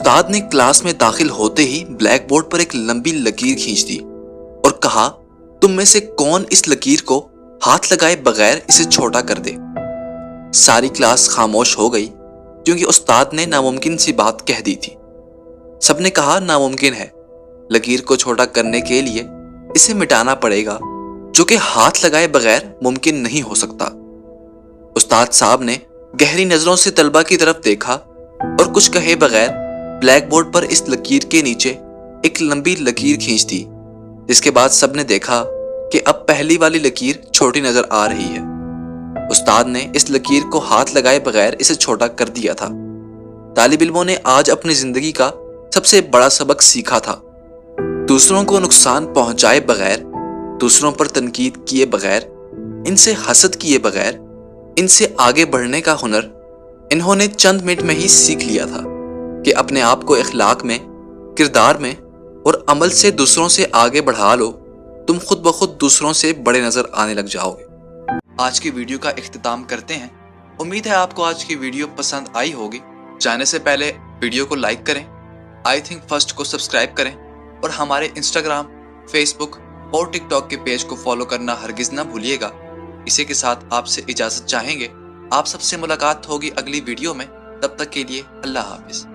استاد نے کلاس میں داخل ہوتے ہی بلیک بورڈ پر ایک لمبی لکیر کھینچ دی اور کہا، تم میں سے کون اس لکیر کو ہاتھ لگائے بغیر اسے چھوٹا کر دے۔ ساری کلاس خاموش ہو گئی کیونکہ استاد نے ناممکن سی بات کہہ دی تھی۔ سب نے کہا ناممکن ہے، لکیر کو چھوٹا کرنے کے لیے اسے مٹانا پڑے گا، جو کہ ہاتھ لگائے بغیر ممکن نہیں ہو سکتا۔ استاد صاحب نے گہری نظروں سے طلبہ کی طرف دیکھا اور کچھ کہے بغیر بلیک بورڈ پر اس لکیر کے نیچے ایک لمبی لکیر کھینچ دی، جس کے بعد سب نے دیکھا کہ اب پہلی والی لکیر چھوٹی نظر آ رہی ہے۔ استاد نے اس لکیر کو ہاتھ لگائے بغیر اسے چھوٹا کر دیا تھا۔ طالب علموں نے آج اپنی زندگی کا سب سے بڑا سبق سیکھا تھا۔ دوسروں کو نقصان پہنچائے بغیر، دوسروں پر تنقید کیے بغیر، ان سے حسد کیے بغیر، ان سے آگے بڑھنے کا ہنر انہوں نے چند منٹ میں ہی سیکھ لیا تھا کہ اپنے آپ کو اخلاق میں، کردار میں اور عمل سے دوسروں سے آگے بڑھا لو، تم خود بخود دوسروں سے بڑے نظر آنے لگ جاؤ گے۔ آج کی ویڈیو کا اختتام کرتے ہیں۔ امید ہے آپ کو آج کی ویڈیو پسند آئی ہوگی۔ جانے سے پہلے ویڈیو کو لائک کریں، آئی تھنک فرسٹ کو سبسکرائب کریں اور ہمارے انسٹاگرام، فیس بک اور ٹک ٹاک کے پیج کو فالو کرنا ہرگز نہ بھولیے گا۔ اسی کے ساتھ آپ سے اجازت چاہیں گے۔ آپ سب سے ملاقات ہوگی اگلی ویڈیو میں، تب تک کے لیے اللہ حافظ۔